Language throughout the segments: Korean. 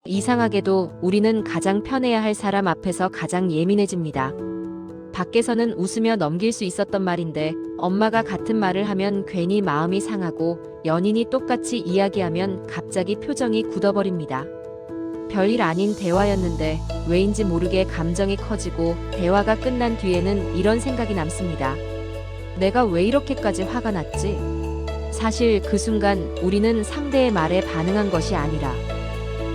이상하게도 우리는 가장 편해야 할 사람 앞에서 가장 예민해집니다. 밖에서는 웃으며 넘길 수 있었던 말인데 엄마가 같은 말을 하면 괜히 마음이 상하고 연인이 똑같이 이야기하면 갑자기 표정이 굳어버립니다. 별일 아닌 대화였는데 왜인지 모르게 감정이 커지고 대화가 끝난 뒤에는 이런 생각이 남습니다. 내가 왜 이렇게까지 화가 났지? 사실 그 순간 우리는 상대의 말에 반응한 것이 아니라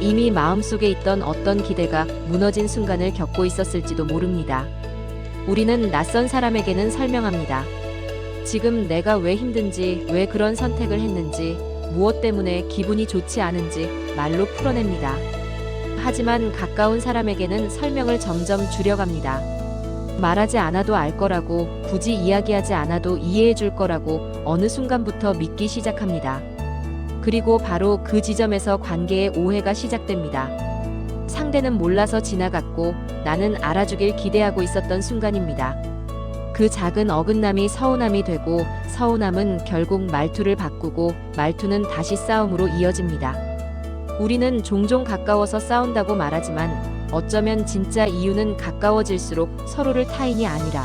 이미 마음속에 있던 어떤 기대가 무너진 순간을 겪고 있었을지도 모릅니다. 우리는 낯선 사람에게는 설명합니다. 지금 내가 왜 힘든지, 왜 그런 선택을 했는지, 무엇 때문에 기분이 좋지 않은지 말로 풀어냅니다. 하지만 가까운 사람에게는 설명을 점점 줄여갑니다. 말하지 않아도 알 거라고, 굳이 이야기하지 않아도 이해해 줄 거라고 어느 순간부터 믿기 시작합니다. 그리고 바로 그 지점에서 관계의 오해가 시작됩니다. 상대는 몰라서 지나갔고 나는 알아주길 기대하고 있었던 순간입니다. 그 작은 어긋남이 서운함이 되고 서운함은 결국 말투를 바꾸고 말투는 다시 싸움으로 이어집니다. 우리는 종종 가까워서 싸운다고 말하지만 어쩌면 진짜 이유는 가까워질수록 서로를 타인이 아니라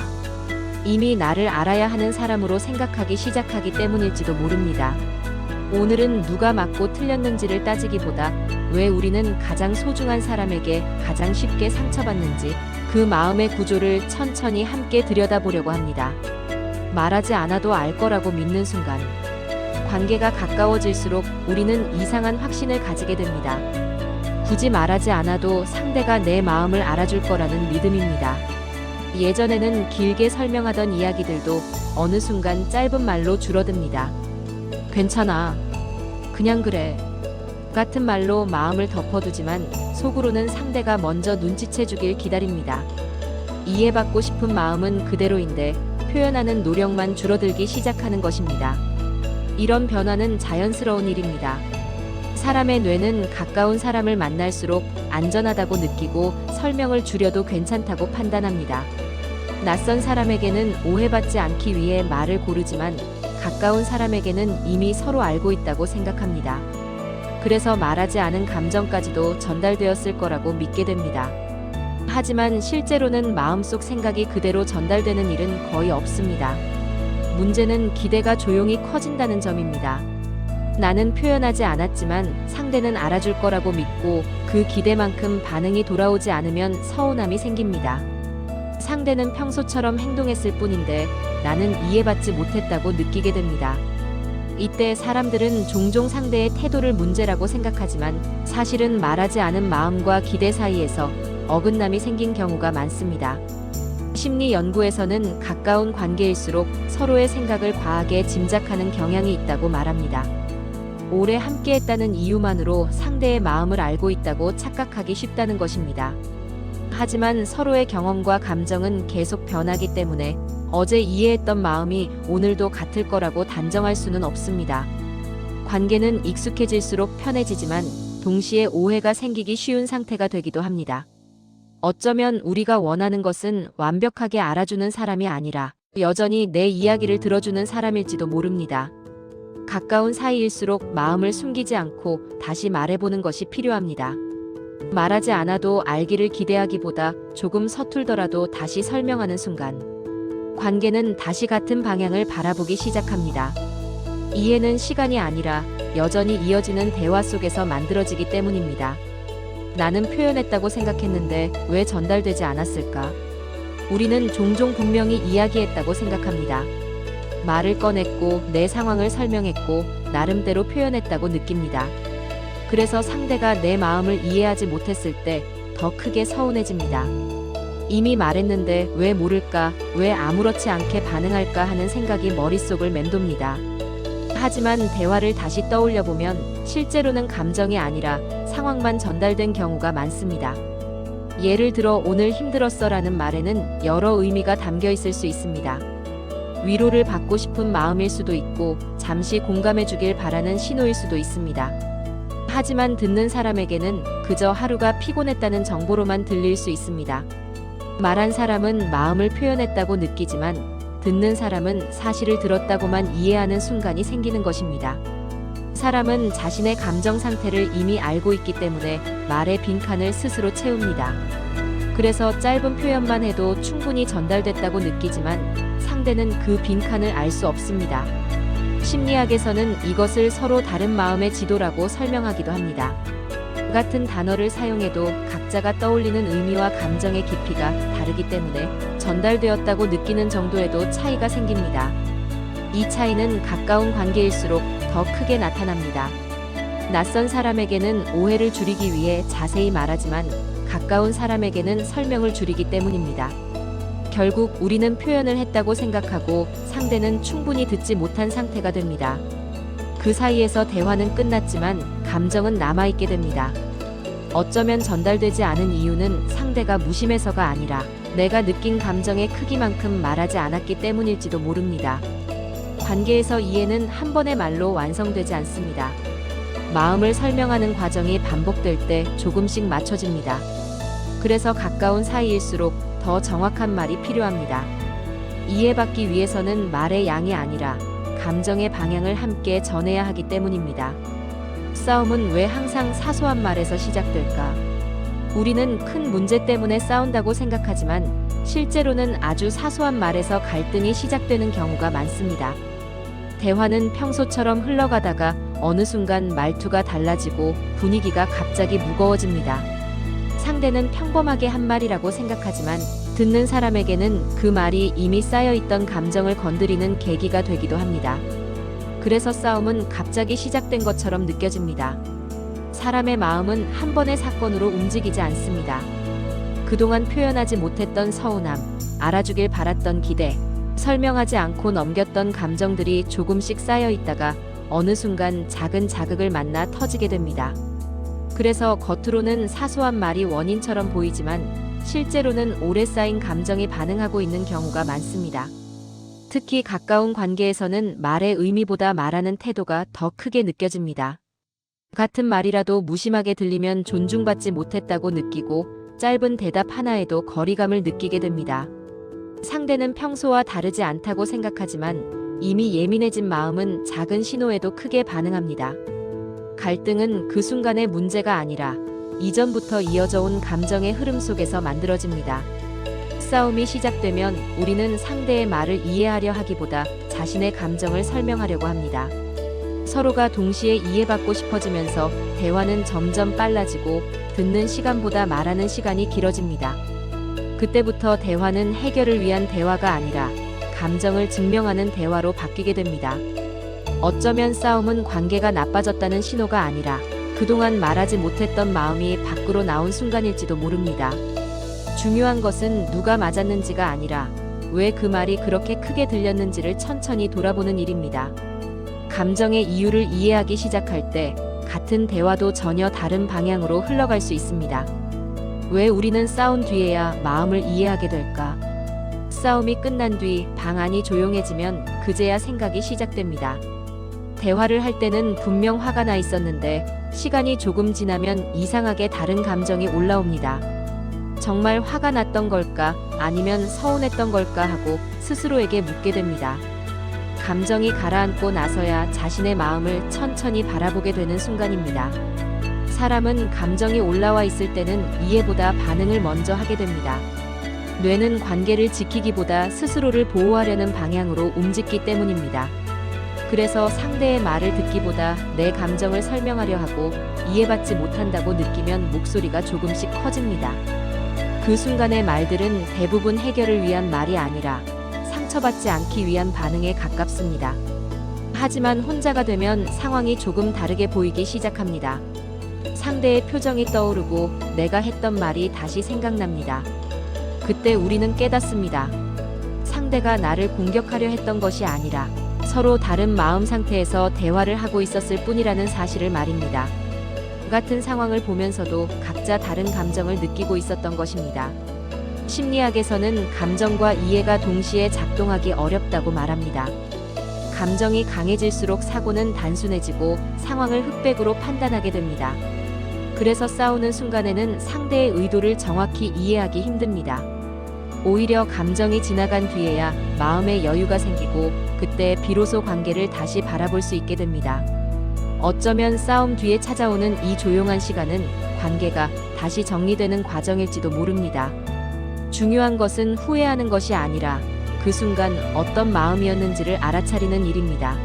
이미 나를 알아야 하는 사람으로 생각하기 시작하기 때문일지도 모릅니다. 오늘은 누가 맞고 틀렸는지를 따지기보다 왜 우리는 가장 소중한 사람에게 가장 쉽게 상처받는지 그 마음의 구조를 천천히 함께 들여다보려고 합니다. 말하지 않아도 알 거라고 믿는 순간 관계가 가까워질수록 우리는 이상한 확신을 가지게 됩니다. 굳이 말하지 않아도 상대가 내 마음을 알아줄 거라는 믿음입니다. 예전에는 길게 설명하던 이야기들도 어느 순간 짧은 말로 줄어듭니다. 괜찮아. 그냥 그래. 같은 말로 마음을 덮어두지만 속으로는 상대가 먼저 눈치채주길 기다립니다. 이해받고 싶은 마음은 그대로인데 표현하는 노력만 줄어들기 시작하는 것입니다. 이런 변화는 자연스러운 일입니다. 사람의 뇌는 가까운 사람을 만날수록 안전하다고 느끼고 설명을 줄여도 괜찮다고 판단합니다. 낯선 사람에게는 오해받지 않기 위해 말을 고르지만 가까운 사람에게는 이미 서로 알고 있다고 생각합니다. 그래서 말하지 않은 감정까지도 전달되었을 거라고 믿게 됩니다. 하지만 실제로는 마음속 생각이 그대로 전달되는 일은 거의 없습니다. 문제는 기대가 조용히 커진다는 점입니다. 나는 표현하지 않았지만 상대는 알아줄 거라고 믿고 그 기대만큼 반응이 돌아오지 않으면 서운함이 생깁니다. 상대는 평소처럼 행동했을 뿐인데 나는 이해받지 못했다고 느끼게 됩니다. 이때 사람들은 종종 상대의 태도를 문제라고 생각하지만 사실은 말하지 않은 마음과 기대 사이에서 어긋남이 생긴 경우가 많습니다. 심리 연구에서는 가까운 관계일수록 서로의 생각을 과하게 짐작하는 경향이 있다고 말합니다. 오래 함께했다는 이유만으로 상대의 마음을 알고 있다고 착각하기 쉽다는 것입니다. 하지만 서로의 경험과 감정은 계속 변하기 때문에 어제 이해했던 마음이 오늘도 같을 거라고 단정할 수는 없습니다. 관계는 익숙해질수록 편해지지만 동시에 오해가 생기기 쉬운 상태가 되기도 합니다. 어쩌면 우리가 원하는 것은 완벽하게 알아주는 사람이 아니라 여전히 내 이야기를 들어주는 사람일지도 모릅니다. 가까운 사이일수록 마음을 숨기지 않고 다시 말해보는 것이 필요합니다. 말하지 않아도 알기를 기대하기보다 조금 서툴더라도 다시 설명하는 순간 관계는 다시 같은 방향을 바라보기 시작합니다. 이해는 시간이 아니라 여전히 이어지는 대화 속에서 만들어지기 때문입니다. 나는 표현했다고 생각했는데 왜 전달되지 않았을까? 우리는 종종 분명히 이야기했다고 생각합니다. 말을 꺼냈고 내 상황을 설명했고 나름대로 표현했다고 느낍니다. 그래서 상대가 내 마음을 이해하지 못했을 때 더 크게 서운해집니다. 이미 말했는데 왜 모를까, 왜 아무렇지 않게 반응할까 하는 생각이 머릿속을 맴돕니다. 하지만 대화를 다시 떠올려보면 실제로는 감정이 아니라 상황만 전달된 경우가 많습니다. 예를 들어 오늘 힘들었어 라는 말에는 여러 의미가 담겨 있을 수 있습니다. 위로를 받고 싶은 마음일 수도 있고 잠시 공감해 주길 바라는 신호일 수도 있습니다. 하지만 듣는 사람에게는 그저 하루가 피곤했다는 정보로만 들릴 수 있습니다. 말한 사람은 마음을 표현했다고 느끼지만 듣는 사람은 사실을 들었다고만 이해하는 순간이 생기는 것입니다. 사람은 자신의 감정 상태를 이미 알고 있기 때문에 말의 빈칸을 스스로 채웁니다. 그래서 짧은 표현만 해도 충분히 전달됐다고 느끼지만 상대는 그 빈칸을 알 수 없습니다. 심리학에서는 이것을 서로 다른 마음의 지도라고 설명하기도 합니다. 같은 단어를 사용해도 각자가 떠올리는 의미와 감정의 깊이가 다르기 때문에 전달되었다고 느끼는 정도에도 차이가 생깁니다. 이 차이는 가까운 관계일수록 더 크게 나타납니다. 낯선 사람에게는 오해를 줄이기 위해 자세히 말하지만 가까운 사람에게는 설명을 줄이기 때문입니다. 결국 우리는 표현을 했다고 생각하고 상대는 충분히 듣지 못한 상태가 됩니다. 그 사이에서 대화는 끝났지만 감정은 남아있게 됩니다. 어쩌면 전달되지 않은 이유는 상대가 무심해서가 아니라 내가 느낀 감정의 크기만큼 말하지 않았기 때문일지도 모릅니다. 관계에서 이해는 한 번의 말로 완성되지 않습니다. 마음을 설명하는 과정이 반복될 때 조금씩 맞춰집니다. 그래서 가까운 사이일수록 더 정확한 말이 필요합니다. 이해받기 위해서는 말의 양이 아니라 감정의 방향을 함께 전해야 하기 때문입니다. 싸움은 왜 항상 사소한 말에서 시작될까? 우리는 큰 문제 때문에 싸운다고 생각하지만 실제로는 아주 사소한 말에서 갈등이 시작되는 경우가 많습니다. 대화는 평소처럼 흘러가다가 어느 순간 말투가 달라지고 분위기가 갑자기 무거워집니다. 상대는 평범하게 한 말이라고 생각하지만 듣는 사람에게는 그 말이 이미 쌓여있던 감정을 건드리는 계기가 되기도 합니다. 그래서 싸움은 갑자기 시작된 것처럼 느껴집니다. 사람의 마음은 한 번의 사건으로 움직이지 않습니다. 그동안 표현하지 못했던 서운함, 알아주길 바랐던 기대, 설명하지 않고 넘겼던 감정들이 조금씩 쌓여 있다가 어느 순간 작은 자극을 만나 터지게 됩니다. 그래서 겉으로는 사소한 말이 원인처럼 보이지만 실제로는 오래 쌓인 감정이 반응하고 있는 경우가 많습니다. 특히 가까운 관계에서는 말의 의미보다 말하는 태도가 더 크게 느껴집니다. 같은 말이라도 무심하게 들리면 존중받지 못했다고 느끼고 짧은 대답 하나에도 거리감을 느끼게 됩니다. 상대는 평소와 다르지 않다고 생각하지만 이미 예민해진 마음은 작은 신호에도 크게 반응합니다. 갈등은 그 순간의 문제가 아니라 이전부터 이어져 온 감정의 흐름 속에서 만들어집니다. 싸움이 시작되면 우리는 상대의 말을 이해하려 하기보다 자신의 감정을 설명하려고 합니다. 서로가 동시에 이해받고 싶어지면서 대화는 점점 빨라지고 듣는 시간보다 말하는 시간이 길어집니다. 그때부터 대화는 해결을 위한 대화가 아니라 감정을 증명하는 대화로 바뀌게 됩니다. 어쩌면 싸움은 관계가 나빠졌다는 신호가 아니라 그동안 말하지 못했던 마음이 밖으로 나온 순간일지도 모릅니다. 중요한 것은 누가 맞았는지가 아니라 왜 그 말이 그렇게 크게 들렸는지를 천천히 돌아보는 일입니다. 감정의 이유를 이해하기 시작할 때 같은 대화도 전혀 다른 방향으로 흘러갈 수 있습니다. 왜 우리는 싸운 뒤에야 마음을 이해하게 될까? 싸움이 끝난 뒤 방 안이 조용해지면 그제야 생각이 시작됩니다. 대화를 할 때는 분명 화가 나 있었는데 시간이 조금 지나면 이상하게 다른 감정이 올라옵니다. 정말 화가 났던 걸까? 아니면 서운했던 걸까? 하고 스스로에게 묻게 됩니다. 감정이 가라앉고 나서야 자신의 마음을 천천히 바라보게 되는 순간입니다. 사람은 감정이 올라와 있을 때는 이해보다 반응을 먼저 하게 됩니다. 뇌는 관계를 지키기보다 스스로를 보호하려는 방향으로 움직이기 때문입니다. 그래서 상대의 말을 듣기보다 내 감정을 설명하려 하고 이해받지 못한다고 느끼면 목소리가 조금씩 커집니다. 그 순간의 말들은 대부분 해결을 위한 말이 아니라 상처받지 않기 위한 반응에 가깝습니다. 하지만 혼자가 되면 상황이 조금 다르게 보이기 시작합니다. 상대의 표정이 떠오르고 내가 했던 말이 다시 생각납니다. 그때 우리는 깨닫습니다. 상대가 나를 공격하려 했던 것이 아니라 서로 다른 마음 상태에서 대화를 하고 있었을 뿐이라는 사실을 말입니다. 같은 상황을 보면서도 각자 다른 감정을 느끼고 있었던 것입니다. 심리학에서는 감정과 이해가 동시에 작동하기 어렵다고 말합니다. 감정이 강해질수록 사고는 단순해지고 상황을 흑백으로 판단하게 됩니다. 그래서 싸우는 순간에는 상대의 의도를 정확히 이해하기 힘듭니다. 오히려 감정이 지나간 뒤에야 마음의 여유가 생기고 그때 비로소 관계를 다시 바라볼 수 있게 됩니다. 어쩌면 싸움 뒤에 찾아오는 이 조용한 시간은 관계가 다시 정리되는 과정일지도 모릅니다. 중요한 것은 후회하는 것이 아니라 그 순간 어떤 마음이었는지를 알아차리는 일입니다.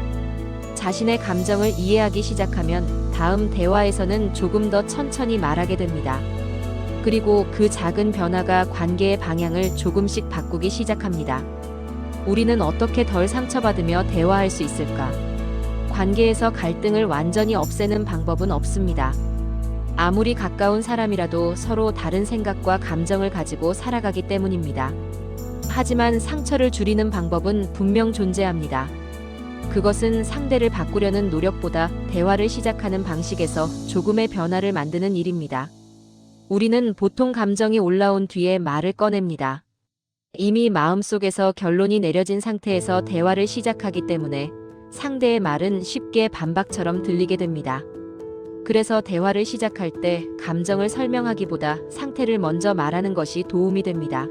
자신의 감정을 이해하기 시작하면 다음 대화에서는 조금 더 천천히 말하게 됩니다. 그리고 그 작은 변화가 관계의 방향을 조금씩 바꾸기 시작합니다. 우리는 어떻게 덜 상처받으며 대화할 수 있을까? 관계에서 갈등을 완전히 없애는 방법은 없습니다. 아무리 가까운 사람이라도 서로 다른 생각과 감정을 가지고 살아가기 때문입니다. 하지만 상처를 줄이는 방법은 분명 존재합니다. 그것은 상대를 바꾸려는 노력보다 대화를 시작하는 방식에서 조금의 변화를 만드는 일입니다. 우리는 보통 감정이 올라온 뒤에 말을 꺼냅니다. 이미 마음속에서 결론이 내려진 상태에서 대화를 시작하기 때문에 상대의 말은 쉽게 반박처럼 들리게 됩니다. 그래서 대화를 시작할 때 감정을 설명하기보다 상태를 먼저 말하는 것이 도움이 됩니다.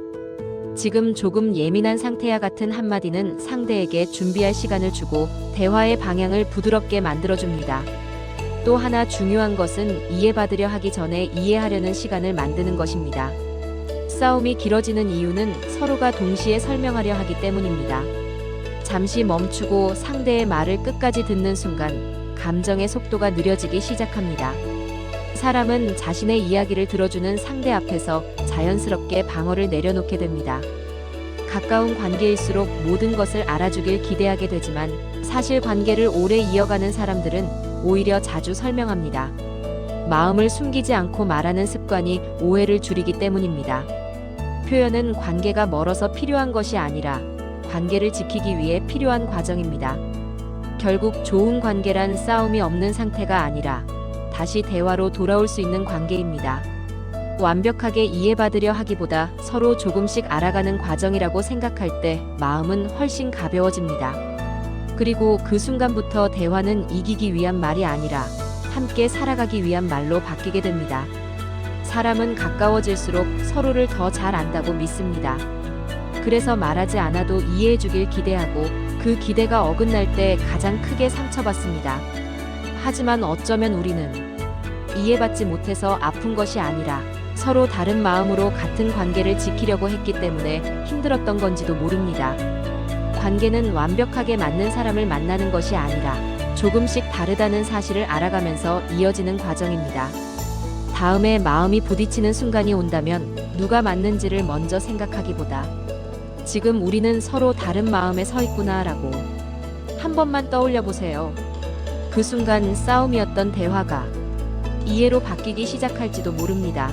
지금 조금 예민한 상태야 같은 한마디는 상대에게 준비할 시간을 주고 대화의 방향을 부드럽게 만들어줍니다. 또 하나 중요한 것은 이해받으려 하기 전에 이해하려는 시간을 만드는 것입니다. 싸움이 길어지는 이유는 서로가 동시에 설명하려 하기 때문입니다. 잠시 멈추고 상대의 말을 끝까지 듣는 순간 감정의 속도가 느려지기 시작합니다. 사람은 자신의 이야기를 들어주는 상대 앞에서 자연스럽게 방어를 내려놓게 됩니다. 가까운 관계일수록 모든 것을 알아주길 기대하게 되지만 사실 관계를 오래 이어가는 사람들은 오히려 자주 설명합니다. 마음을 숨기지 않고 말하는 습관이 오해를 줄이기 때문입니다. 표현은 관계가 멀어서 필요한 것이 아니라 관계를 지키기 위해 필요한 과정입니다. 결국 좋은 관계란 싸움이 없는 상태가 아니라 다시 대화로 돌아올 수 있는 관계입니다. 완벽하게 이해받으려 하기보다 서로 조금씩 알아가는 과정이라고 생각할 때 마음은 훨씬 가벼워집니다. 그리고 그 순간부터 대화는 이기기 위한 말이 아니라 함께 살아가기 위한 말로 바뀌게 됩니다. 사람은 가까워질수록 서로를 더 잘 안다고 믿습니다. 그래서 말하지 않아도 이해해주길 기대하고 그 기대가 어긋날 때 가장 크게 상처받습니다. 하지만 어쩌면 우리는 이해받지 못해서 아픈 것이 아니라 서로 다른 마음으로 같은 관계를 지키려고 했기 때문에 힘들었던 건지도 모릅니다. 관계는 완벽하게 맞는 사람을 만나는 것이 아니라 조금씩 다르다는 사실을 알아가면서 이어지는 과정입니다. 다음에 마음이 부딪히는 순간이 온다면 누가 맞는지를 먼저 생각하기보다 지금 우리는 서로 다른 마음에 서 있구나라고 한 번만 떠올려 보세요. 그 순간 싸움이었던 대화가 이해로 바뀌기 시작할지도 모릅니다.